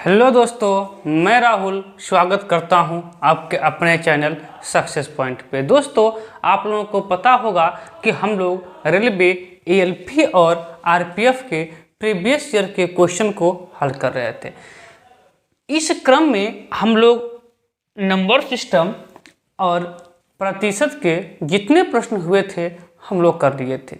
Hello दोस्तों, मैं राहुल स्वागत करता हूं आपके अपने चैनल सक्सेस पॉइंट पे। दोस्तों, आप लोगों को पता होगा कि हम लोग रेलवे एएलपी और आरपीएफ के प्रीवियस ईयर के क्वेश्चन को हल कर रहे थे। इस क्रम में हम लोग नंबर सिस्टम और प्रतिशत के जितने प्रश्न हुए थे हम लोग कर लिए थे।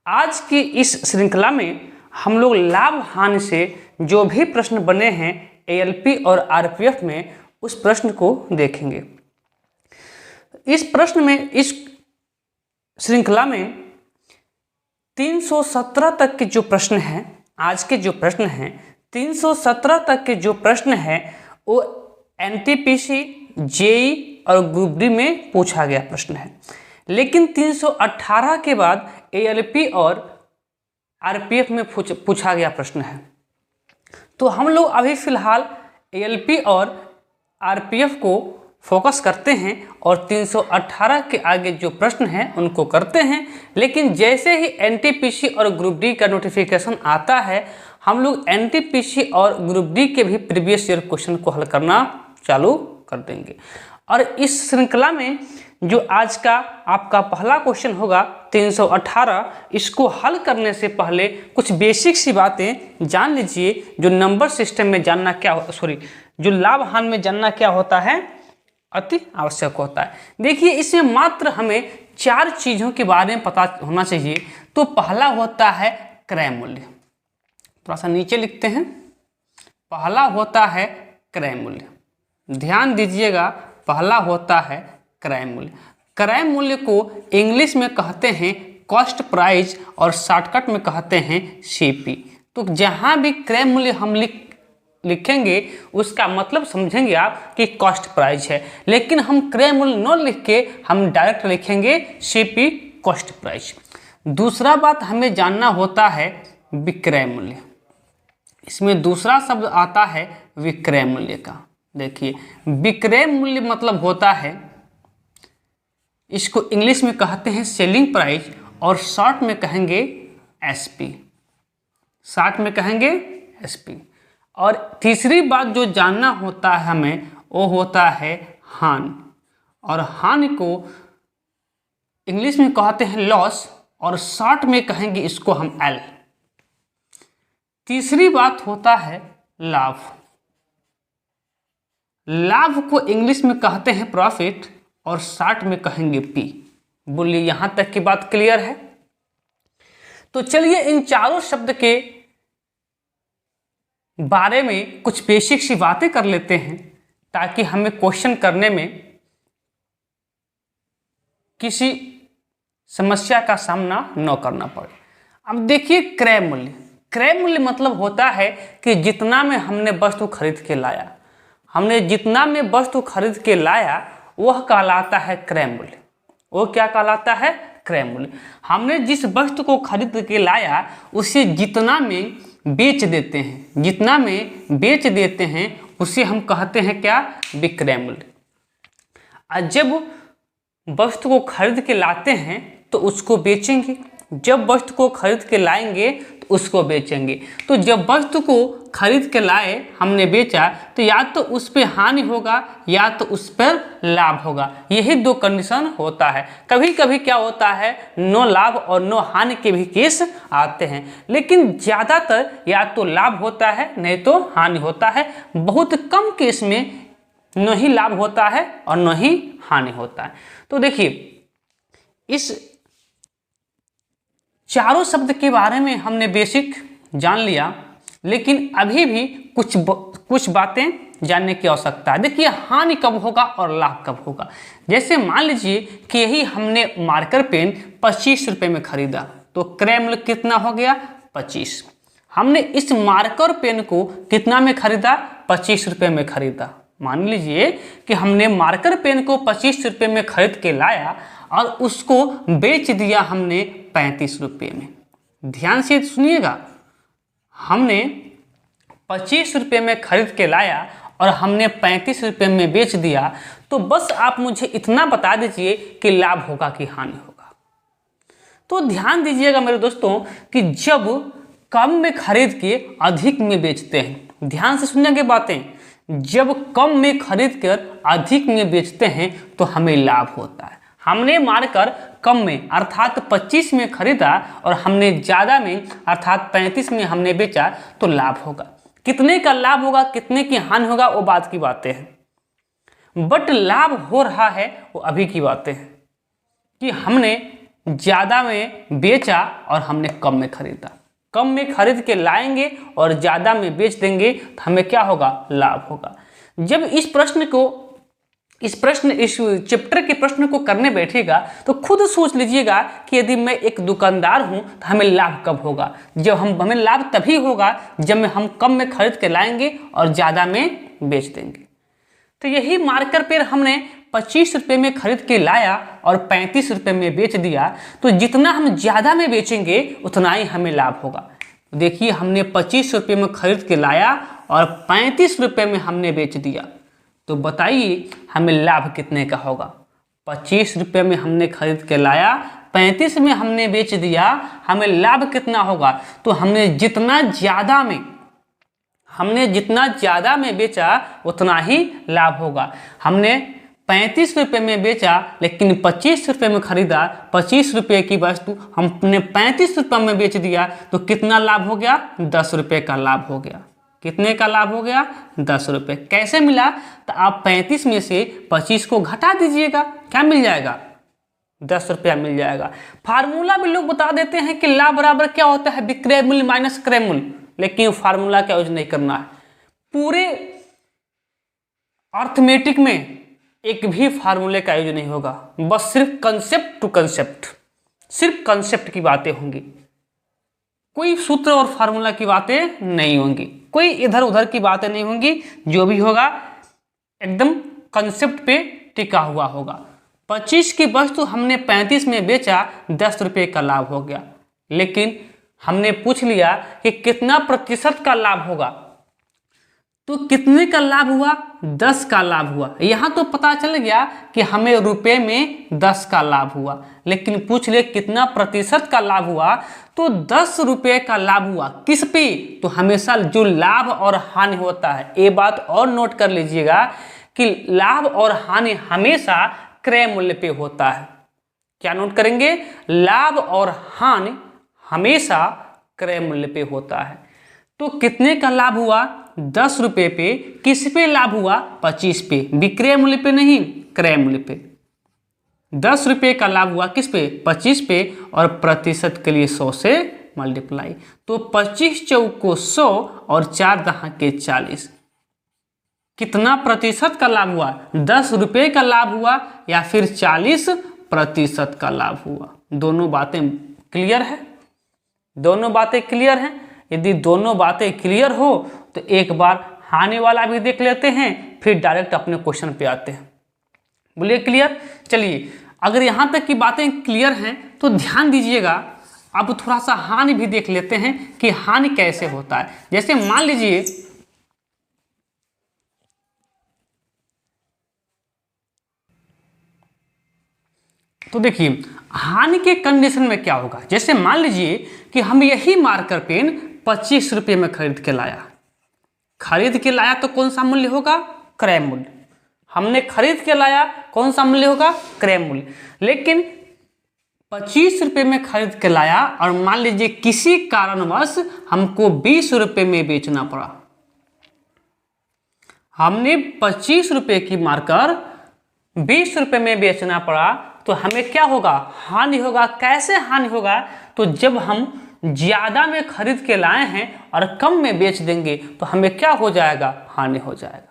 आज की इस श्रृंखला में हम लोग लाभ हानि से जो भी प्रश्न बने हैं एएलपी और आरपीएफ में उस प्रश्न को देखेंगे। इस प्रश्न में, इस श्रृंखला में 317 तक के जो प्रश्न हैं, आज के जो प्रश्न हैं 317 तक के जो प्रश्न हैं वो एनटीपीसी, जेई और ग्रुप डी में पूछा गया प्रश्न है। लेकिन 318 के बाद एएलपी और आरपीएफ में पूछा गया प्रश्न है। तो हम लोग अभी फिलहाल एएलपी और आरपीएफ को फोकस करते हैं और 318 के आगे जो प्रश्न हैं उनको करते हैं। लेकिन जैसे ही एनटीपीसी और ग्रुप डी का नोटिफिकेशन आता है हम लोग एनटीपीसी और ग्रुप डी के भी प्रीवियस ईयर क्वेश्चन को हल करना चालू कर देंगे। और इस श्रृंखला में जो आज का आपका पहला क्वेश्चन होगा 318, इसको हल करने से पहले कुछ बेसिक सी बातें जान लीजिए जो नंबर सिस्टम में जानना क्या जो लाभ हानि में जानना क्या होता है, अति आवश्यक होता है। देखिए, इसमें मात्र हमें 4 चीज़ों के बारे में पता होना चाहिए। तो पहला होता है क्रय मूल्य। थोड़ा सा नीचे लिखते हैं, पहला होता है क्रय मूल्य। ध्यान दीजिएगा, पहला होता है क्रय मूल्य। क्रय मूल्य को इंग्लिश में कहते हैं कॉस्ट प्राइस और शॉर्टकट में कहते हैं सीपी। तो जहां भी क्रय मूल्य हम लिखेंगे उसका मतलब समझेंगे आप कि कॉस्ट प्राइस है। लेकिन हम क्रय मूल्य न लिख के हम डायरेक्ट लिखेंगे सीपी, कॉस्ट प्राइस। दूसरा बात हमें जानना होता है विक्रय मूल्य। इसमें दूसरा शब्द आता है विक्रय मूल्य का। देखिए, विक्रय मूल्य मतलब होता है, इसको इंग्लिश में कहते हैं सेलिंग प्राइस और शॉर्ट में कहेंगे एसपी। शॉर्ट में कहेंगे एसपी। और तीसरी बात जो जानना होता है हमें वो होता है हानि। और हानि को इंग्लिश में कहते हैं लॉस और शॉर्ट में कहेंगे इसको हम एल। तीसरी बात होता है लाभ। लाभ को इंग्लिश में कहते हैं प्रॉफिट और शॉर्ट में कहेंगे पी। बोलिए, यहां तक की बात क्लियर है? तो चलिए इन चारों शब्द के बारे में कुछ बेसिक सी बातें कर लेते हैं ताकि हमें क्वेश्चन करने में किसी समस्या का सामना न करना पड़े। अब देखिए, क्रय मूल्य। क्रय मूल्य मतलब होता है कि जितना में हमने वस्तु खरीद के लाया, हमने जितना में वस्तु खरीद के लाया वह कहलाता है क्रय मूल्य। वो क्या कहलाता है? क्रय मूल्य। हमने जिस वस्तु को खरीद के लाया उसे जितना में बेच देते हैं, जितना में बेच देते हैं उसे हम कहते हैं क्या? विक्रय मूल्य। और जब वस्तु को खरीद के लाते हैं तो उसको बेचेंगे, जब वस्तु को खरीद के लाएंगे तो उसको बेचेंगे। तो जब वस्तु को खरीद के लाए, हमने बेचा, तो या तो उस पर हानि होगा या तो उस पर लाभ होगा। यही 2 कंडीशन होता है। कभी कभी क्या होता है, नो लाभ और नो हानि के भी केस आते हैं। लेकिन ज़्यादातर या तो लाभ होता है नहीं तो हानि होता है। बहुत कम केस में न ही लाभ होता है और न ही हानि होता है। तो देखिए, इस चारों शब्द के बारे में हमने बेसिक जान लिया, लेकिन अभी भी कुछ बातें जानने की आवश्यकता है। देखिए, हानि कब होगा और लाभ कब होगा। जैसे मान लीजिए कि यही हमने मार्कर पेन 25 रुपये में खरीदा, तो क्रय मूल्य कितना हो गया? 25। हमने इस मार्कर पेन को कितना में खरीदा? 25 रुपये में खरीदा। मान लीजिए कि हमने मार्कर पेन को 25 रुपये में खरीद के लाया और उसको बेच दिया हमने 35 रुपये में। ध्यान से सुनिएगा, हमने 25 रुपये में खरीद के लाया और हमने 35 रुपये में बेच दिया। तो बस आप मुझे इतना बता दीजिए कि लाभ होगा कि हानि होगा। तो ध्यान दीजिएगा मेरे दोस्तों कि जब कम में खरीद के अधिक में बेचते हैं, ध्यान से सुनेंगे बातें। जब कम में खरीद कर अधिक में बेचते हैं तो हमें लाभ होता है। हमने मारकर कम में अर्थात 25 में खरीदा और हमने ज़्यादा में अर्थात 35 में हमने बेचा तो लाभ होगा। कितने का लाभ होगा, कितने की हानि होगा, वो बात की बातें हैं। बट लाभ हो रहा है वो अभी की बातें हैं कि हमने ज़्यादा में बेचा और हमने कम में खरीदा। कम में खरीद के लाएंगे और ज़्यादा में बेच देंगे तो हमें क्या होगा, लाभ होगा। जब इस चैप्टर के प्रश्न को करने बैठेगा तो खुद सोच लीजिएगा कि यदि मैं एक दुकानदार हूं तो हमें लाभ कब होगा। हमें लाभ तभी होगा जब हम कम में खरीद के लाएंगे और ज़्यादा में बेच देंगे। तो यही मार्कर पर हमने 25 रुपये में खरीद के लाया और 35 रुपये में बेच दिया, तो जितना हम ज़्यादा में बेचेंगे उतना ही हमें लाभ होगा। देखिए हमने 25 रुपये में खरीद के लाया और 35 रुपये में हमने बेच दिया, तो बताइए हमें लाभ कितने का होगा। 25 रुपये में हमने खरीद के लाया, 35 में हमने बेच दिया, हमें लाभ कितना होगा। तो हमने जितना ज़्यादा में बेचा उतना ही लाभ होगा। हमने 35 रुपये में बेचा लेकिन 25 रुपये में खरीदा, 25 रुपये की वस्तु हमने 35 रुपये में बेच दिया, तो कितना लाभ हो गया, 10 रुपये का लाभ हो गया। कितने का लाभ हो गया, 10 रुपये। कैसे मिला, तो आप 35 में से 25 को घटा दीजिएगा, क्या मिल जाएगा, 10 रुपया मिल जाएगा। फार्मूला भी लोग बता देते हैं कि लाभ बराबर क्या होता है, विक्रय मूल्य माइनस क्रय मूल्य, लेकिन फार्मूला का यूज नहीं करना है। पूरे अर्थमेटिक में एक भी फार्मूले का यूज नहीं होगा, बस सिर्फ कंसेप्ट टू कंसेप्ट, सिर्फ कंसेप्ट की बातें होंगी, कोई सूत्र और फार्मूला की बातें नहीं होंगी, कोई इधर उधर की बातें नहीं होंगी। जो भी होगा एकदम कंसेप्ट पे टिका हुआ होगा। 25 की वस्तु हमने 35 में बेचा, 10 रुपये का लाभ हो गया। लेकिन हमने पूछ लिया कि कितना प्रतिशत का लाभ होगा, तो कितने का लाभ हुआ, 10 का लाभ हुआ। यहाँ तो पता चल गया कि हमें रुपए में 10 का लाभ हुआ, लेकिन पूछ ले कितना प्रतिशत का लाभ हुआ, तो 10 रुपये का लाभ हुआ। किस पे, तो हमेशा जो लाभ और हानि होता है, ये बात और नोट कर लीजिएगा कि लाभ और हानि हमेशा क्रय मूल्य पे होता है। क्या नोट करेंगे, लाभ और हानि हमेशा क्रय मूल्य पे होता है। तो कितने का लाभ हुआ, 10 रुपये पे। किस पे लाभ हुआ, 25 पे, विक्रय मूल्य पे नहीं, क्रय मूल्य पे। 10 रुपये का लाभ हुआ किस पे, 25 पे, और प्रतिशत के लिए 100 से मल्टीप्लाई। तो 25 चौको 100 और 4 दहा के 40। कितना प्रतिशत का लाभ हुआ, 10 रुपये का लाभ हुआ या फिर 40% का लाभ हुआ। दोनों बातें क्लियर है, दोनों बातें क्लियर हैं। यदि दोनों बातें क्लियर हो तो एक बार हानि वाला भी देख लेते हैं, फिर डायरेक्ट अपने क्वेश्चन पे आते हैं। बोलिए क्लियर। चलिए अगर यहाँ तक की बातें क्लियर हैं तो ध्यान दीजिएगा। अब थोड़ा सा हानि भी देख लेते हैं कि हानि कैसे होता है। जैसे मान लीजिए तो देखिए हानि के कंडीशन में क्या होगा। जैसे मान लीजिए कि हम यही मार्कर पेन 25 रुपये में खरीद के लाया तो कौन सा मूल्य होगा, क्रय मूल्य। हमने खरीद के लाया, कौन सा मूल्य होगा, क्रय मूल्य। लेकिन 25 रुपये में खरीद के लाया और मान लीजिए किसी कारणवश हमको 20 रुपये में बेचना पड़ा। हमने 25 रुपये की मार्कर 20 रुपये में बेचना पड़ा, तो हमें क्या होगा, हानि होगा। कैसे हानि होगा, तो जब हम ज़्यादा में खरीद के लाए हैं और कम में बेच देंगे तो हमें क्या हो जाएगा, हानि हो जाएगा।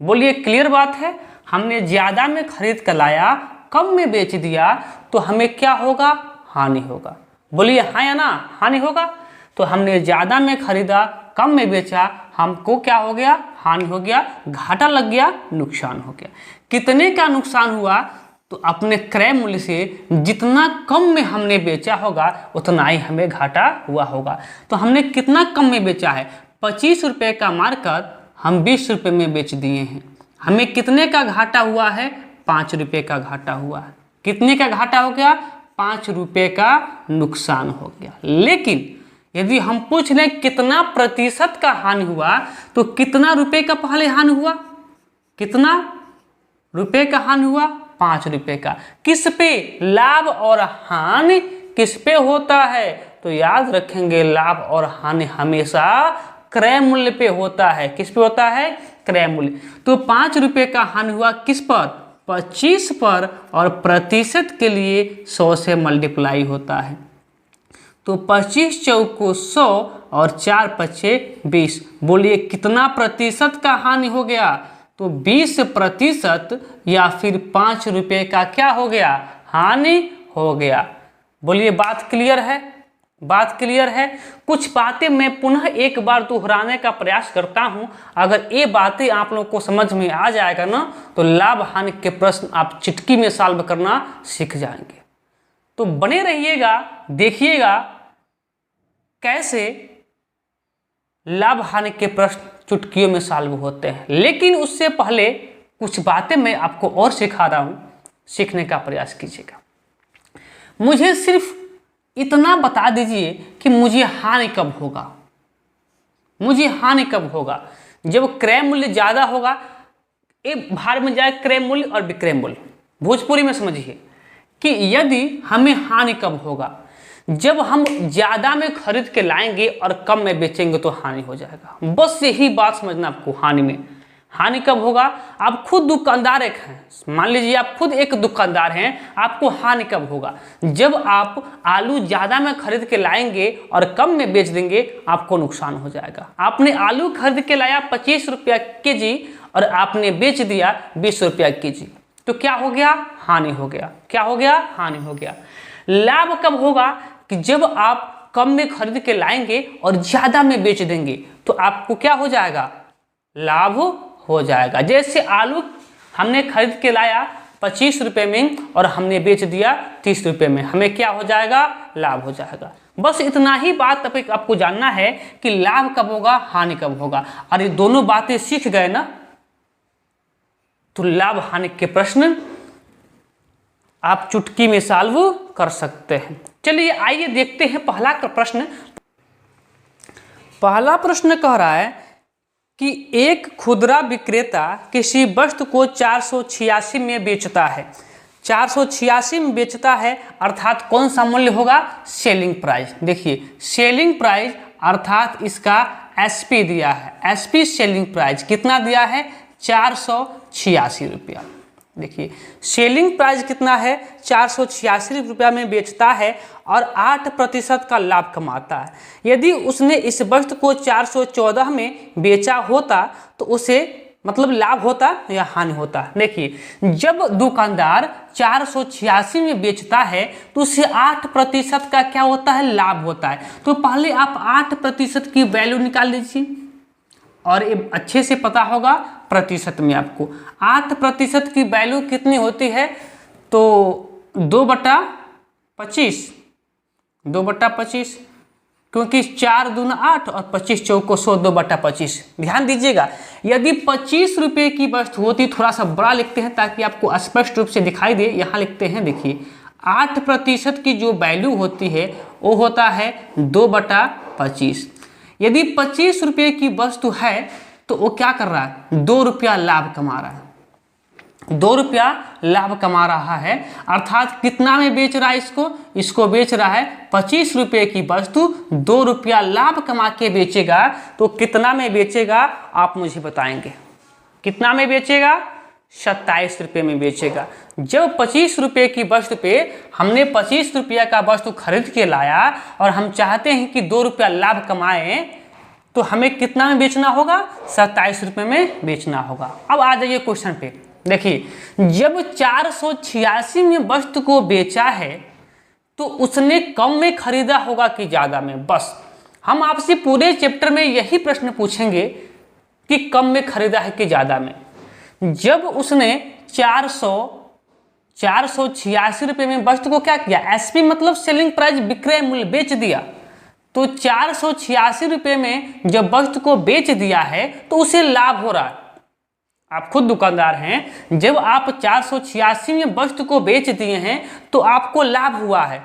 बोलिए क्लियर बात है। हमने ज़्यादा में खरीद कर लाया, कम में बेच दिया, तो हमें क्या होगा, हानि होगा। बोलिए हाँ या ना, हानि होगा। तो हमने ज़्यादा में खरीदा, कम में बेचा, हमको क्या हो गया, हानि हो गया, घाटा लग गया, नुकसान हो गया। कितने का नुकसान हुआ, तो अपने क्रय मूल्य से जितना कम में हमने बेचा होगा उतना ही हमें घाटा हुआ होगा। तो हमने कितना कम में बेचा है, 25 रुपये का मार्कर हम 20 रुपये में बेच दिए हैं। हमें कितने का घाटा हुआ है, 5 रुपये का घाटा हुआ है। कितने का घाटा हो गया, 5 रुपये का नुकसान हो गया। लेकिन यदि हम पूछ लें कितना प्रतिशत का हानि हुआ, तो कितना रुपए का पहले हानि हुआ, कितना रुपए का हानि हुआ, 5 रुपए का। किस पे? लाभ और हानि किस पे होता है? तो याद रखेंगे लाभ और हानि हमेशा क्रय मूल्य पे होता है। किस पे होता है? क्रय मूल्य। तो 5 रुपए का हानि हुआ किस पर? 25 पर, और प्रतिशत के लिए 100 से मल्टीप्लाई होता है। तो 25 चौको 100 और 4 पचे 20। बोलिए कितना प्रतिशत का हानि हो गया? तो 20% या फिर 5 रुपए का क्या हो गया? हानि हो गया। बोलिए बात क्लियर है? बात क्लियर है? कुछ बातें मैं पुनः एक बार दोहराने का प्रयास करता हूं। अगर ये बातें आप लोगों को समझ में आ जाएगा ना, तो लाभ हानि के प्रश्न आप चुटकी में सॉल्व करना सीख जाएंगे। तो बने रहिएगा, देखिएगा कैसे लाभ हानि के प्रश्न चुटकियों में सॉल्व होते हैं। लेकिन उससे पहले कुछ बातें मैं आपको और सिखा रहा हूं, सीखने का प्रयास कीजिएगा। मुझे सिर्फ इतना बता दीजिए कि मुझे हानि कब होगा। मुझे हानि कब होगा? जब क्रय मूल्य ज्यादा होगा। एक भार में जाए क्रय मूल्य और विक्रय मूल्य। भोजपुरी में समझिए कि यदि हमें हानि कब होगा? जब हम ज्यादा में खरीद के लाएंगे और कम में बेचेंगे तो हानि हो जाएगा। बस यही बात समझना आपको। हानि में हानि कब होगा? आप खुद दुकानदार एक हैं, मान लीजिए आप खुद एक दुकानदार हैं, आपको हानि कब होगा? जब आप आलू ज्यादा में खरीद के लाएंगे और कम में बेच देंगे, आपको नुकसान हो जाएगा। आपने आलू खरीद के लाया 25 रुपया केजी और आपने बेच दिया 20 रुपया केजी, तो क्या हो गया? हानि हो गया। क्या हो गया? हानि हो गया। लाभ कब होगा? कि जब आप कम में खरीद के लाएंगे और ज्यादा में बेच देंगे, तो आपको क्या हो जाएगा? लाभ हो जाएगा। जैसे आलू हमने खरीद के लाया 25 रुपए में और हमने बेच दिया 30 रुपए में, हमें क्या हो जाएगा? लाभ हो जाएगा। बस इतना ही बात आपको जानना है कि लाभ कब होगा, हानि कब होगा। और ये दोनों बातें सीख गए ना, तो लाभ हानि के प्रश्न आप चुटकी में सॉल्व कर सकते हैं। चलिए आइए देखते हैं पहला प्रश्न। पहला प्रश्न कह रहा है कि एक खुदरा विक्रेता किसी वस्तु को 486 में बेचता है। 486 में बेचता है, अर्थात कौन सा मूल्य होगा? Selling price. देखिए सेलिंग प्राइस अर्थात इसका एसपी दिया है। एसपी सेलिंग प्राइस कितना दिया है? 486 रुपया। देखिए सेलिंग प्राइस कितना है? 486 रुपया में बेचता है और 8% का लाभ कमाता है। यदि उसने इस वस्तु को 414 में बेचा होता तो उसे मतलब लाभ होता या हानि होता? देखिए जब दुकानदार 486 में बेचता है तो उसे 8% का क्या होता है? लाभ होता है। तो पहले आप 8% की वैल्यू निकाल लीजिए, और ये अच्छे से पता होगा प्रतिशत में आपको। 8% की वैल्यू कितनी होती है? तो 2/25, 2/25, क्योंकि 4 दूना 8 और 25 चौको 100, 2/25। ध्यान दीजिएगा, यदि 25 रुपये की वस्तु होती, थोड़ा सा बड़ा लिखते हैं ताकि आपको स्पष्ट रूप से दिखाई दे। यहाँ लिखते हैं, देखिए 8% की जो वैल्यू होती है वो होता है 2/25। यदि 25 रुपये की वस्तु है तो वो क्या कर रहा है? 2 रुपया लाभ कमा रहा है। 2 रुपया लाभ कमा रहा है, अर्थात कितना में बेच रहा है इसको? इसको बेच रहा है 25 रुपये की वस्तु 2 रुपया लाभ कमा के बेचेगा। तो कितना में बेचेगा आप मुझे बताएंगे? कितना में बेचेगा? 27 रुपये में बेचेगा। जब 25 रुपये की वस्तु पे हमने 25 रुपया का वस्तु खरीद के लाया और हम चाहते हैं कि 2 रुपया लाभ कमाएं, तो हमें कितना में बेचना होगा? 27 रुपये में बेचना होगा। अब आ जाइए क्वेश्चन पे। देखिए जब 486 में वस्तु को बेचा है तो उसने कम में खरीदा होगा कि ज्यादा में? बस हम आपसे पूरे चैप्टर में यही प्रश्न पूछेंगे कि कम में खरीदा है कि ज्यादा में। जब उसने 486 रुपये में वस्तु को क्या किया? एसपी मतलब सेलिंग प्राइस, विक्रय मूल्य, बेच दिया। तो 486 रुपये में जब वस्तु को बेच दिया है तो उसे लाभ हो रहा है। आप खुद दुकानदार हैं, जब आप 486 में वस्तु को बेच दिए हैं तो आपको लाभ हुआ है।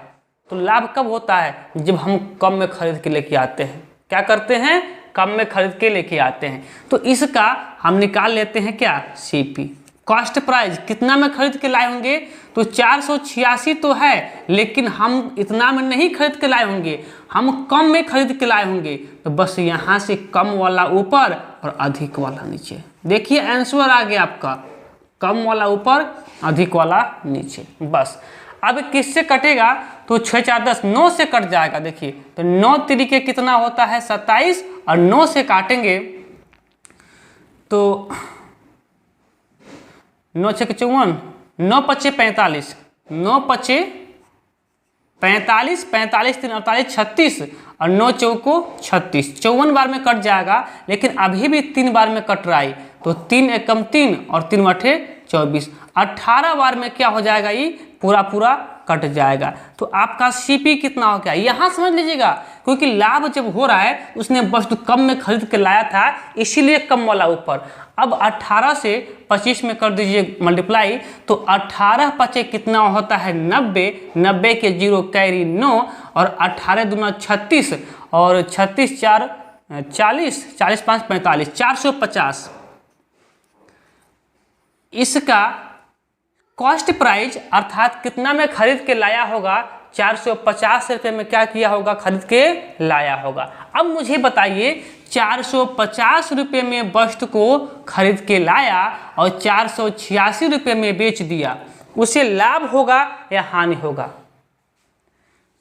तो लाभ कब होता है? जब हम कम में खरीद के लेके आते हैं। क्या करते हैं? कम में खरीद के लेके आते हैं। तो इसका हम निकाल लेते हैं क्या? CP, cost price. कितना में खरीद के लाए होंगे? तो 486 तो है, लेकिन हम इतना में नहीं खरीद के लाए होंगे, हम कम में खरीद के लाए होंगे। तो बस यहाँ से कम वाला ऊपर और अधिक वाला नीचे। देखिए आंसर आ गया आपका, कम वाला ऊपर, अधिक वाला नीचे। बस अब किससे कटेगा? तो 6 4 10, 9 से कट जाएगा। देखिए तो 9 तरीके कितना होता है? 27, और 9 से काटेंगे तो 9 6 54, 9 5 45, 9 5 45, 45 3 48, 36, और 9 चौको 36, 54 बार में कट जाएगा। लेकिन अभी भी 3 बार में कट रहा है, तो 3 एकम 3 और 3 अठे 24, 18 बार में क्या हो जाएगा? ये पूरा पूरा कट जाएगा। तो आपका सीपी कितना हो गया? यहाँ समझ लीजिएगा, क्योंकि लाभ जब हो रहा है उसने वस्तु कम में खरीद के लाया था, इसीलिए कम वाला ऊपर। अब 18 से 25 में कर दीजिए मल्टीप्लाई, तो 18 5 कितना होता है? 90, 90 के 0 कैरी 9, और 18 दूना 36, और 36 4 40, 40 5 45, 450। इसका कॉस्ट प्राइस अर्थात कितना में खरीद के लाया होगा? 450 रुपये में क्या किया होगा? खरीद के लाया होगा। अब मुझे बताइए, 450 रुपये में वस्तु को खरीद के लाया और 486 रुपये में बेच दिया, उसे लाभ होगा या हानि होगा?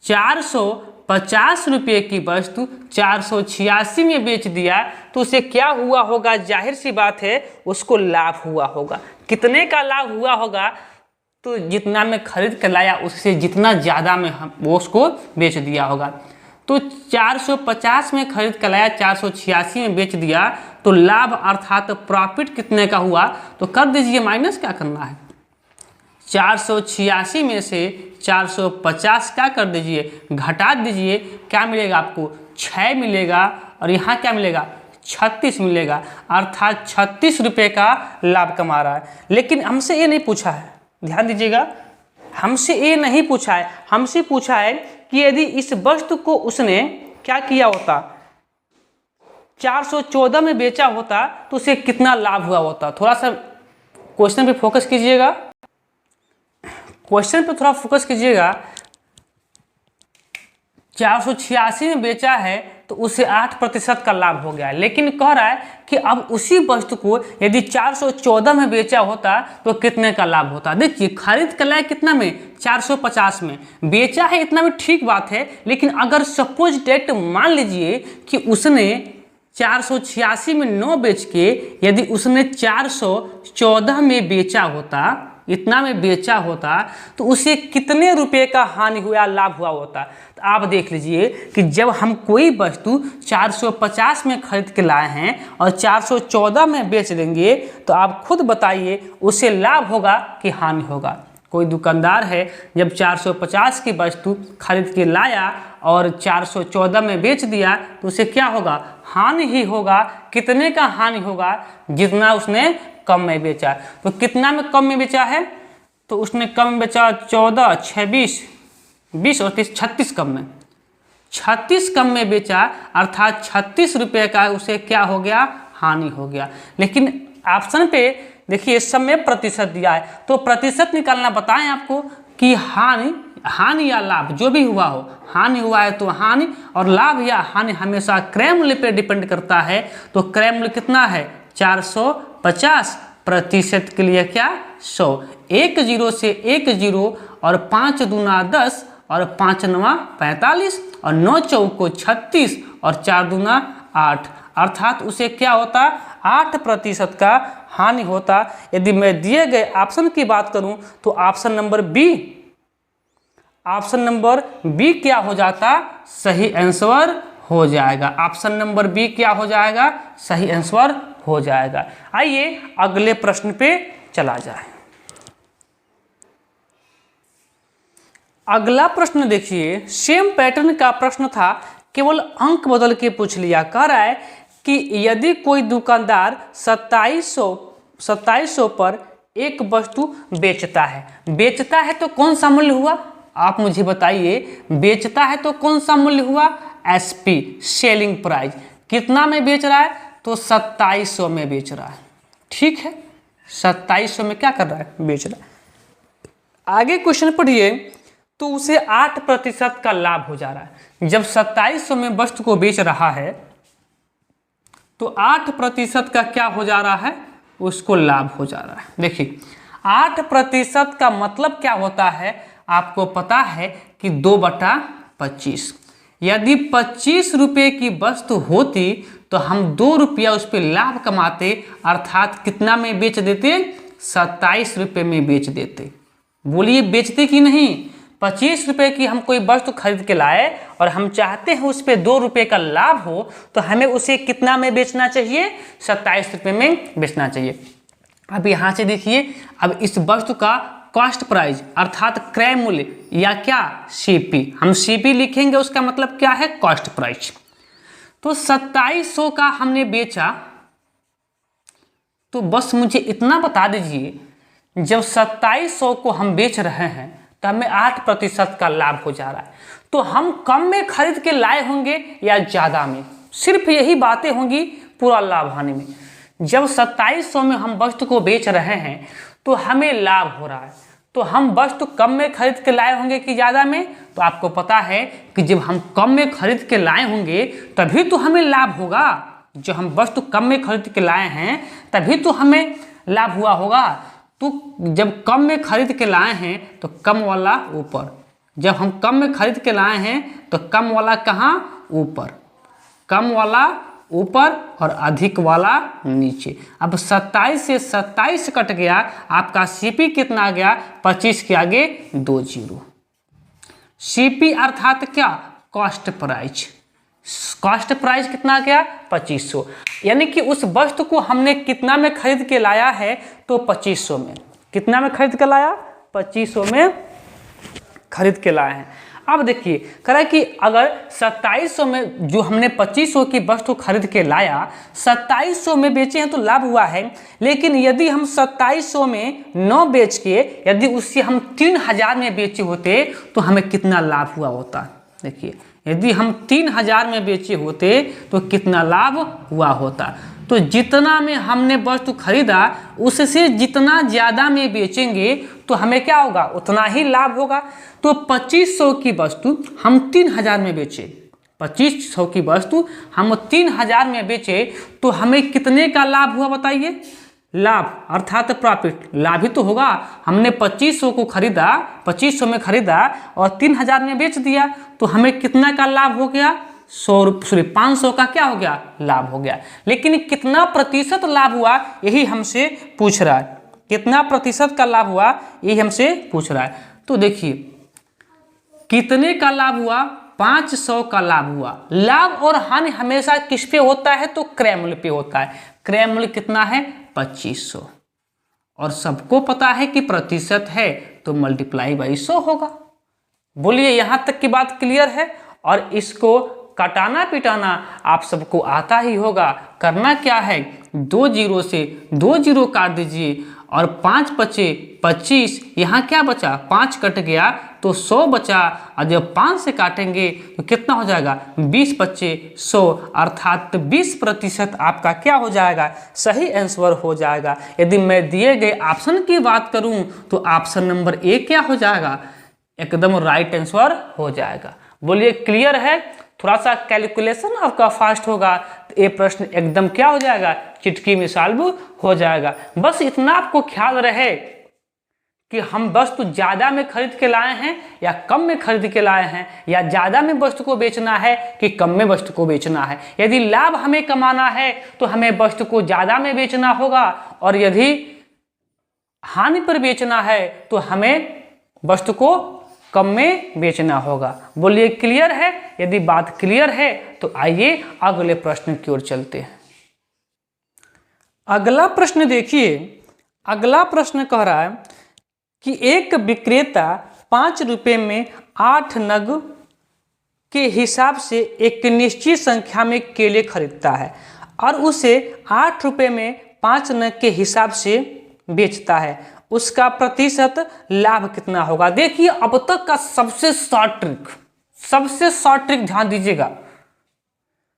450 रुपये की वस्तु 486 में बेच दिया, तो उसे क्या हुआ होगा? जाहिर सी बात है उसको लाभ हुआ होगा। कितने का लाभ हुआ होगा? तो जितना में खरीद कर लाया उससे जितना ज़्यादा में हम वो उसको बेच दिया होगा। तो 450 में खरीद कर लाया, 486 में बेच दिया, तो लाभ अर्थात प्रॉफिट कितने का हुआ? तो कर दीजिए माइनस, क्या करना है? 486 में से 450 क्या कर दीजिए? घटा दीजिए। क्या मिलेगा आपको? 6 मिलेगा, और यहाँ क्या मिलेगा? 36 मिलेगा, अर्थात 36 रुपये का लाभ कमा रहा है। लेकिन हमसे ये नहीं पूछा है, ध्यान दीजिएगा, हमसे ये नहीं पूछा है, हमसे पूछा है कि यदि इस वस्तु को उसने क्या किया होता? 414 में बेचा होता, तो उसे कितना लाभ हुआ होता? थोड़ा सा क्वेश्चन पे फोकस कीजिएगा, क्वेश्चन पे थोड़ा फोकस कीजिएगा। 486 में बेचा है तो उसे 8% का लाभ हो गया, लेकिन कह रहा है कि अब उसी वस्तु को यदि 414 में बेचा होता तो कितने का लाभ होता? देखिए खरीद कर लाया कितना में? 450 में। बेचा है इतना में, ठीक बात है, लेकिन अगर सपोज डेट मान लीजिए कि उसने 486 में 9 बेच के यदि उसने 414 में बेचा होता, इतना में बेचा होता, तो उसे कितने रुपए का हानि हुआ, लाभ हुआ होता? तो आप देख लीजिए कि जब हम कोई वस्तु 450 में खरीद के लाए हैं और 414 में बेच देंगे, तो आप खुद बताइए उसे लाभ होगा कि हानि होगा? कोई दुकानदार है जब 450 की वस्तु खरीद के लाया और 414 में बेच दिया, तो उसे क्या होगा? हानि ही होगा। कितने का हानि होगा? जितना उसने कम में बेचा। तो कितना में कम में बेचा है? तो उसने कम में बेचा 14, 26, 20 और 30, 36 कम में, 36 कम में बेचा, अर्थात 36 रुपये का उसे क्या हो गया? हानि हो गया। लेकिन ऑप्शन पे देखिए सब में प्रतिशत दिया है, तो प्रतिशत निकालना बताएं आपको कि हानि या लाभ जो भी हुआ हो, हानि हुआ है तो हानि, और लाभ या हानि हमेशा क्रय मूल्य पे डिपेंड करता है। तो क्रय मूल्य कितना है? 450, प्रतिशत के लिए क्या? 100। 1 0 से 1 0, और 5 दूना 10, और 5 9 45, और 9 चौको 36, और 4 दूना 8, अर्थात उसे क्या होता? 8% का हानि होता। यदि मैं दिए गए ऑप्शन की बात करूं तो ऑप्शन नंबर बी क्या हो जाता? सही आंसर हो जाएगा। ऑप्शन नंबर बी क्या हो जाएगा? सही आंसर हो जाएगा। आइए अगले प्रश्न पे चला जाए। अगला प्रश्न देखिए, सेम पैटर्न का प्रश्न था, केवल अंक बदल के पूछ लिया। कह रहा है कि यदि कोई दुकानदार 2700 पर एक वस्तु बेचता है तो कौन सा मूल्य हुआ? आप मुझे बताइए, बेचता है तो कौन सा मूल्य हुआ? SP selling price. कितना में बेच रहा है? तो 2700 में बेच रहा है। ठीक है, 2700 में क्या कर रहा है? बेच रहा है। आगे क्वेश्चन पढ़िए, तो उसे 8% का लाभ हो जा रहा है। जब 2700 में वस्तु को बेच रहा है तो 8% का क्या हो जा रहा है? उसको लाभ हो जा रहा है। देखिए 8% का मतलब क्या होता है? आपको पता है कि 2/25। यदि 25 रुपये की वस्तु होती तो हम 2 रुपया उस पर लाभ कमाते, अर्थात कितना में बेच देते? 27 रुपये में बेच देते। बोलिए बेचते कि नहीं? 25 रुपये की हम कोई वस्तु खरीद के लाए और हम चाहते हैं उस पर 2 रुपये का लाभ हो, तो हमें उसे कितना में बेचना चाहिए? 27 रुपये में बेचना चाहिए। अब यहाँ से देखिए, अब इस वस्तु का कॉस्ट प्राइस अर्थात क्रय मूल्य या क्या? CP। हम CP लिखेंगे, उसका मतलब क्या है? Cost price. तो 2700 का हमने बेचा, तो बस मुझे इतना बता दीजिए, जब 2700 को हम बेच रहे हैं तो हमें 8% का लाभ हो जा रहा है। तो हम कम में खरीद के लाए होंगे या ज़्यादा में? सिर्फ यही बातें होंगी पूरा लाभ हानि में। जब 2700 में हम वस्तु को बेच रहे हैं तो हमें लाभ हो रहा है, तो हम वस्तु कम में खरीद के लाए होंगे कि ज़्यादा में? तो आपको पता है कि जब हम कम में खरीद के लाए होंगे तभी तो हमें लाभ होगा। जो हम वस्तु कम में खरीद के लाए हैं तभी तो हमें लाभ हुआ होगा। तो जब कम में खरीद के लाए हैं तो कम वाला ऊपर, जब हम कम में खरीद के लाए हैं तो कम वाला कहाँ? ऊपर। कम वाला ऊपर और अधिक वाला नीचे। अब 27 से 27 कट गया, आपका CP कितना आ गया? 25 के आगे 2 जीरो। CP अर्थात क्या? Cost price. कॉस्ट प्राइस कितना गया? 2500। यानी कि उस वस्तु को हमने कितना में खरीद के लाया है? तो 2500 में। कितना में खरीद के लाया? 2500 में खरीद के लाए हैं। अब देखिए कह रहा है कि अगर 2700 में जो हमने 2500 की वस्तु खरीद के लाया, 2700 में बेचे हैं तो लाभ हुआ है। लेकिन यदि हम 2700 में 9 बेच के यदि उससे हम 3000 में बेचे होते तो हमें कितना लाभ हुआ होता? देखिए यदि हम 3000 में बेचे होते तो कितना लाभ हुआ होता? तो जितना में हमने वस्तु खरीदा उससे जितना ज़्यादा में बेचेंगे तो हमें क्या होगा? उतना ही लाभ होगा। तो 2500 की वस्तु हम 3000 में बेचे, 2500 की वस्तु हम 3000 में बेचे तो हमें कितने का लाभ हुआ बताइए? लाभ अर्थात प्रॉफिट, लाभ ही तो होगा। हमने 2500 को खरीदा, 2500 में खरीदा और 3000 में बेच दिया तो हमें कितना का लाभ हो गया? 500 का क्या हो गया? लाभ हो गया। लेकिन कितना प्रतिशत लाभ हुआ यही हमसे पूछ रहा है। कितना प्रतिशत का लाभ हुआ यही हमसे पूछ रहा है। तो देखिए कितने का लाभ हुआ? 500 का लाभ हुआ। लाभ और हानि हमेशा किस पे होता है? तो क्रय मूल्य पे होता है। क्रय मूल्य कितना है? 2500। और सबको पता है कि प्रतिशत है तो मल्टीप्लाई बाई 100 होगा। बोलिए यहाँ तक की बात क्लियर है? और इसको कटाना पिटाना आप सबको आता ही होगा। करना क्या है? 2 जीरो से 2 जीरो काट दीजिए और 5 बचे 25, यहाँ क्या बचा? 5 कट गया तो 100 बचा। और जब 5 से काटेंगे तो कितना हो जाएगा? 20 बचे 100, अर्थात 20% आपका क्या हो जाएगा? सही आंसर हो जाएगा। यदि मैं दिए गए ऑप्शन की बात करूं तो ऑप्शन नंबर A क्या हो जाएगा? एकदम राइट आंसर हो जाएगा। बोलिए क्लियर है? थोड़ा सा कैलकुलेशन आपका फास्ट होगा तो ये प्रश्न एकदम क्या हो जाएगा? चिटकी में सॉल्व हो जाएगा। बस इतना आपको ख्याल रहे कि हम वस्तु ज़्यादा में खरीद के लाए हैं या कम में खरीद के लाए हैं, या ज़्यादा में वस्तु को बेचना है कि कम में वस्तु को बेचना है। यदि लाभ हमें कमाना है तो हमें वस्तु को ज़्यादा में बेचना होगा, और यदि हानि पर बेचना है तो हमें वस्तु को कम में बेचना होगा। बोलिए क्लियर है? यदि बात क्लियर है तो आइए अगले प्रश्न की ओर चलते हैं। अगला प्रश्न देखिए। अगला प्रश्न कह रहा है कि एक विक्रेता 5 रुपये में 8 नग के हिसाब से एक निश्चित संख्या में केले खरीदता है और उसे 8 रुपये में 5 नग के हिसाब से बेचता है उसका प्रतिशत लाभ कितना होगा। देखिए अब तक का सबसे शॉर्ट ट्रिक ध्यान दीजिएगा,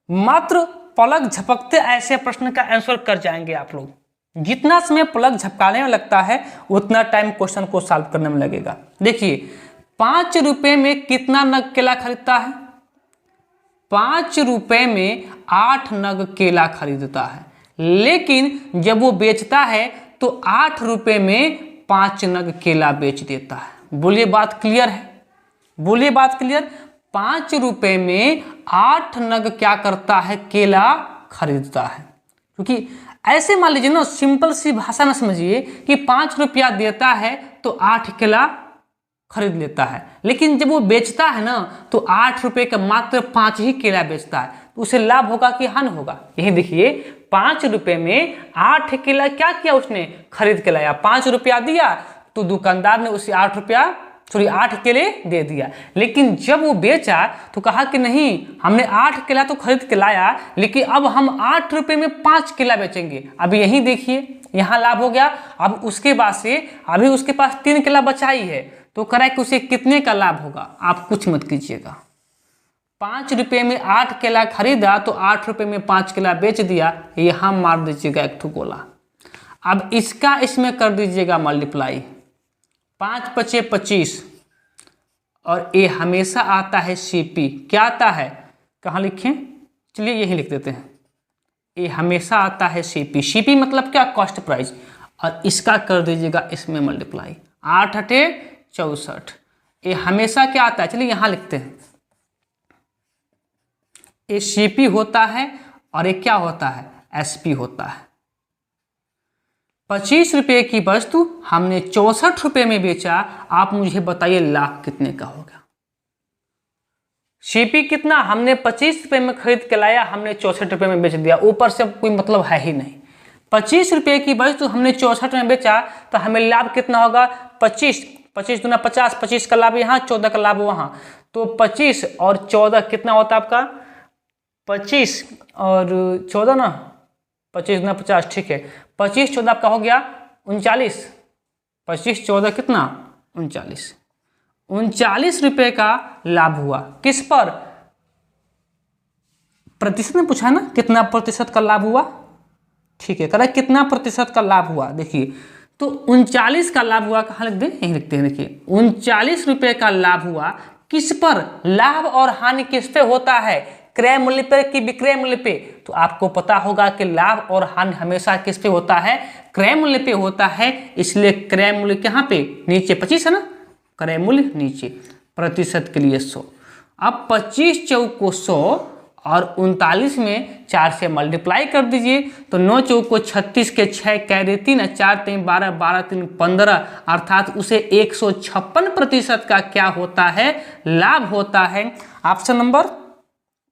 मात्र पलक झपकते ऐसे प्रश्न का आंसर कर जाएंगे आप लोग। जितना समय पलक झपकाने में लगता है उतना टाइम क्वेश्चन को सॉल्व करने में लगेगा। देखिए 5 रुपए में कितना नग केला खरीदता है, 5 रुपए में 8 नग केला खरीदता है, लेकिन जब वो बेचता है तो 8 रुपए में 5 नग केला बेच देता है। बोलिए बात क्लियर है, बोलिए बात क्लियर। 5 रुपए में 8 नग क्या करता है, केला खरीदता है। क्योंकि ऐसे मान लीजिए ना, सिंपल सी भाषा में समझिए कि 5 रुपया देता है तो 8 केला खरीद लेता है, लेकिन जब वो बेचता है ना तो 8 रुपए का मात्र 5 ही केला बेचता है, तो उसे लाभ होगा कि हानि होगा। यही देखिए 5 रुपए में 8 केला क्या किया, उसने खरीद के लाया। 5 रुपया दिया तो दुकानदार ने उसे 8 केले दे दिया, लेकिन जब वो बेचा तो कहा कि नहीं, हमने 8 केला तो खरीद के लाया, लेकिन अब हम 8 रुपए में 5 केला बेचेंगे। अभी यही देखिए यहाँ लाभ हो गया। अब उसके बाद से अभी उसके पास 3 केला बचा ही है, तो कह रहा है कि उसे कितने का लाभ होगा। आप कुछ मत कीजिएगा, 5 रुपये में 8 केला खरीदा तो 8 रुपये में 5 केला बेच दिया, यहाँ मार दीजिएगा एक ठो गोला। अब इसका इसमें कर दीजिएगा मल्टीप्लाई, 5 पचे 25, और ये हमेशा आता है सीपी। क्या आता है, कहाँ लिखें, चलिए यही लिख देते हैं, ये हमेशा आता है सीपी। सीपी मतलब क्या, कॉस्ट प्राइस, और इसका कर दीजिएगा इसमें मल्टीप्लाई, 8 अटे 64। ये हमेशा क्या आता है, चलिए यहाँ लिखते हैं, ये सीपी होता है और ये क्या होता है, एसपी होता है। 25 रुपये की वस्तु हमने 64 रुपये में बेचा, आप मुझे बताइए लाभ कितने का होगा। सीपी कितना, हमने 25 रुपये में खरीद के लाया, हमने 64 रुपये में बेच दिया, ऊपर से कोई मतलब है ही नहीं। 25 रुपये की वस्तु हमने 64 में बेचा तो हमें लाभ कितना होगा, 25 दूना 50, 25 का लाभ यहाँ, 14 का लाभ वहाँ, तो 25 और 14 कितना होता है आपका, 25 और 14 ना, 25 दूना 50, ठीक है, 25 14 आपका हो गया 39, 25 14 कितना 39, 39 रुपये का लाभ हुआ। किस पर, प्रतिशत में पूछा है ना, कितना प्रतिशत का लाभ हुआ, ठीक है, कह कितना प्रतिशत का लाभ हुआ। देखिए तो 39 का लाभ हुआ, कहाँ लिख दें, यहीं लिखते हैं। देखिए 39 रुपये का लाभ हुआ, किस पर, लाभ और हानि किस पे होता है, क्रय मूल्य पर कि विक्रय मूल्य पे। तो आपको पता होगा कि लाभ और हानि हमेशा किस पे होता है, क्रय मूल्य पे होता है, इसलिए क्रय मूल्य कहाँ पे, नीचे 25 है ना, क्रय मूल्य नीचे, प्रतिशत के लिए 100। अब 25 चौको 100 और 39 में 4 से मल्टीप्लाई कर दीजिए, तो 9 चौको 36 के 6 कैरी 3, 4 3 12, 12 3 15, अर्थात उसे 156% का क्या होता है, लाभ होता है। ऑप्शन नंबर,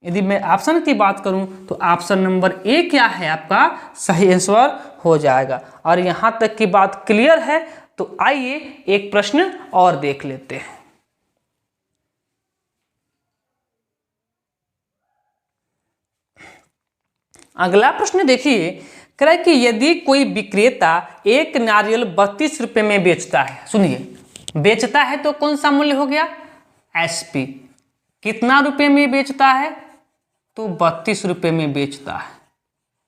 यदि मैं ऑप्शन की बात करूं तो ऑप्शन नंबर ए क्या है आपका सही आंसर हो जाएगा। और यहां तक की बात क्लियर है, तो आइए एक प्रश्न और देख लेते हैं। अगला प्रश्न देखिए, कह रहा है कि यदि कोई विक्रेता एक नारियल 32 रुपये में बेचता है, सुनिए, बेचता है तो कौन सा मूल्य हो गया, एसपी। कितना रुपए में बेचता है, तो 32 रुपये में बेचता है।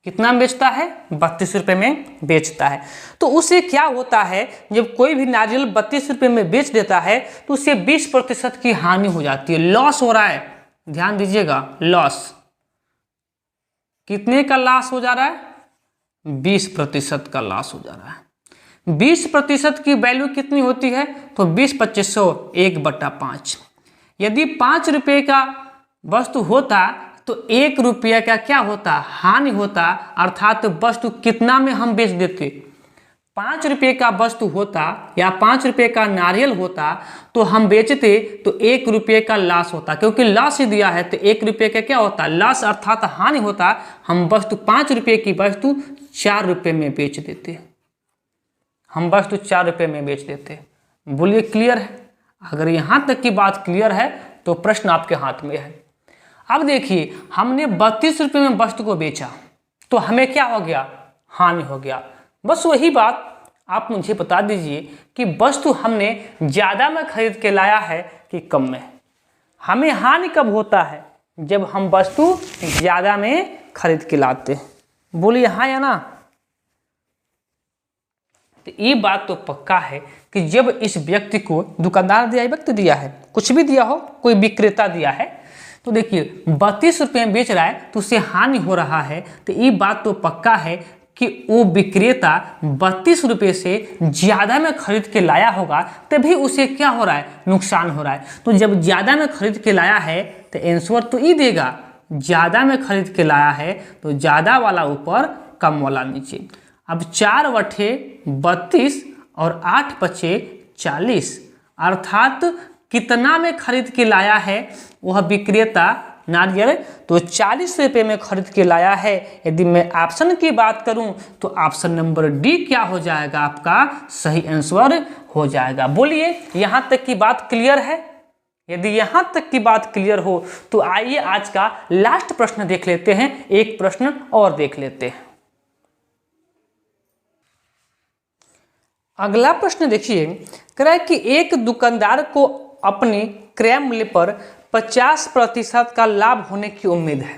कितना बेचता है, 32 रुपये में बेचता है। तो उसे क्या होता है, जब कोई भी नारियल 32 रुपये में बेच देता है तो उसे 20% की हानि हो जाती है, लॉस हो रहा है। ध्यान दीजिएगा, लॉस, कितने का लॉस हो जा रहा है, 20% का लॉस हो जा रहा है। 20% की वैल्यू कितनी होती है, तो 20 2500 1/5। यदि 5 रुपये का वस्तु होता तो 1 रुपये का क्या होता, हानि होता, अर्थात वस्तु कितना में हम बेच देते, 5 रुपये का वस्तु होता या 5 रुपये का नारियल होता तो हम बेचते तो 1 रुपये का लॉस होता, क्योंकि लॉस ही दिया है तो 1 रुपये का क्या होता, लॉस अर्थात हानि होता। हम वस्तु 5 रुपये की वस्तु 4 रुपये में बेच देते, हम वस्तु 4 रुपये में बेच देते। बोलिए क्लियर है। अगर यहाँ तक की बात क्लियर है तो प्रश्न आपके हाथ में है। अब देखिए, हमने 32 रुपये में वस्तु को बेचा तो हमें क्या हो गया, हानि हो गया। बस वही बात आप मुझे बता दीजिए कि वस्तु हमने ज़्यादा में खरीद के लाया है कि कम में। हमें हानि कब होता है? जब हम वस्तु ज़्यादा में खरीद के लाते हैं। बोलिए हाँ या ना। तो ये बात तो पक्का है कि जब इस व्यक्ति को दुकानदार दिया, व्यक्ति दिया है, कुछ भी दिया हो, कोई विक्रेता दिया है, तो देखिए 32 रुपये में बेच रहा है तो उससे हानि हो रहा है। तो ये बात तो पक्का है कि वो विक्रेता 32 रुपये से ज़्यादा में खरीद के लाया होगा, तभी उसे क्या हो रहा है? नुकसान हो रहा है। तो जब ज़्यादा में खरीद के लाया है तो आंसर तो ये देगा, ज़्यादा में खरीद के लाया है तो ज़्यादा वाला ऊपर, कम वाला नीचे। अब 4 बटे 32 और 8 बचे 40, अर्थात कितना में खरीद के लाया है वह विक्रेता नारियल? तो 40 रुपये में खरीद के लाया है। यदि मैं ऑप्शन की बात करूं तो ऑप्शन नंबर डी क्या हो जाएगा? आपका सही आंसर हो जाएगा। बोलिए यहां तक की बात क्लियर है? यदि यहां तक की बात क्लियर हो तो आइए आज का लास्ट प्रश्न देख लेते हैं। एक प्रश्न और देख लेते हैं। अगला प्रश्न देखिए, कह रहा है कि एक दुकानदार को अपनी क्रय मूल्य पर 50% का लाभ होने की उम्मीद है।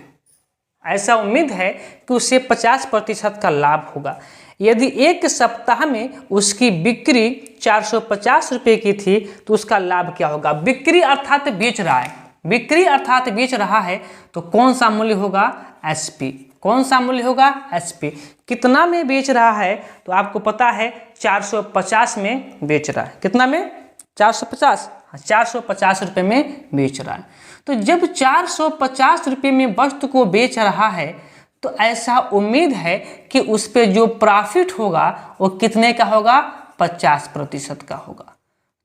ऐसा उम्मीद है कि उसे 50% का लाभ होगा। यदि एक सप्ताह में उसकी बिक्री 450 रुपये की थी तो उसका लाभ क्या होगा? बिक्री अर्थात बेच रहा है, बिक्री अर्थात बेच रहा है, तो कौन सा मूल्य होगा? एसपी। कौन सा मूल्य होगा? एसपी। कितना में बेच रहा है? तो आपको पता है 450 में बेच रहा है। कितना में? 450। 450 रुपये में बेच रहा है। तो जब 450 रुपये में वस्तु को बेच रहा है तो ऐसा उम्मीद है कि उस पर जो प्रॉफिट होगा वो कितने का होगा? 50% का होगा।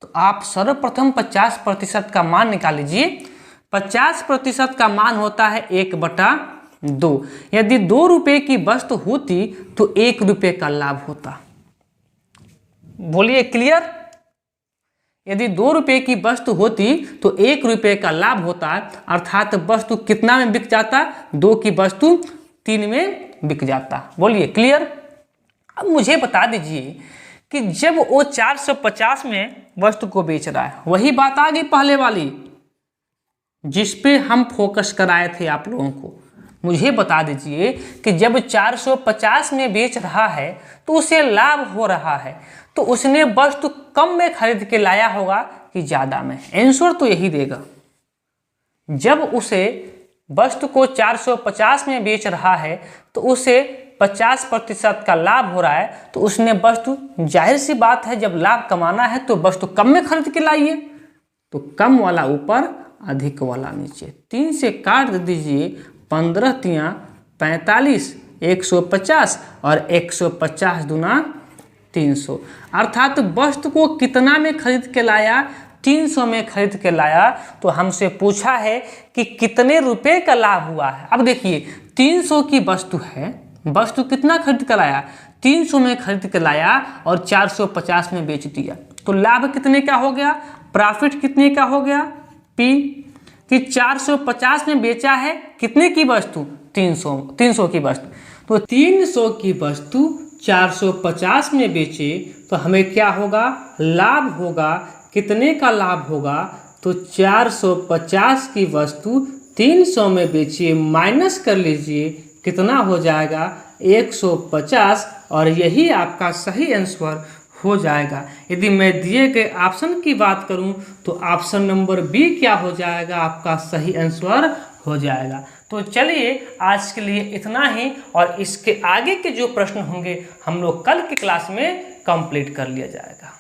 तो आप सर्वप्रथम 50% का मान निकाल लीजिए। 50% का मान होता है 1/2। यदि 2 रुपये की वस्तु होती तो 1 रुपये का लाभ होता। बोलिए क्लियर? यदि 2 रुपये की वस्तु होती तो 1 रुपये का लाभ होता, अर्थात वस्तु कितना में बिक जाता? 2 की वस्तु 3 में बिक जाता। बोलिए क्लियर? अब मुझे बता दीजिए कि जब वो 450 में वस्तु को बेच रहा है, वही बात आ गई पहले वाली जिस पे हम फोकस कराए थे आप लोगों को। मुझे बता दीजिए कि जब 450 में बेच रहा है तो उसे लाभ हो रहा है, तो उसने वस्तु कम में खरीद के लाया होगा कि ज़्यादा में? आंसर तो यही देगा। जब उसे वस्तु को 450 में बेच रहा है तो उसे 50% का लाभ हो रहा है, तो उसने वस्तु, जाहिर सी बात है जब लाभ कमाना है तो वस्तु कम में खरीद के लाइए। तो कम वाला ऊपर, अधिक वाला नीचे। 3 से काट दीजिए, 15 तियाँ 45, 150 और 150 दूना 300, अर्थात वस्तु को कितना में खरीद के लाया? 300 में खरीद के लाया। तो हमसे पूछा है कि कितने रुपए का लाभ हुआ है। अब देखिए 300 की वस्तु है, वस्तु कितना खरीद कर लाया? 300 में खरीद के लाया और 450 में बेच दिया, तो लाभ कितने का हो गया? प्रॉफिट कितने का हो गया? पी कि 450 में बेचा है कितने की वस्तु? 300 की वस्तु। तो 300 की वस्तु 450 में बेचे तो हमें क्या होगा? लाभ होगा। कितने का लाभ होगा? तो 450 की वस्तु 300 में बेचिए, माइनस कर लीजिए, कितना हो जाएगा? 150, और यही आपका सही आंसर हो जाएगा। यदि मैं दिए गए ऑप्शन की बात करूं तो ऑप्शन नंबर बी क्या हो जाएगा? आपका सही आंसर हो जाएगा। तो चलिए आज के लिए इतना ही, और इसके आगे के जो प्रश्न होंगे हम लोग कल की क्लास में कंप्लीट कर लिया जाएगा।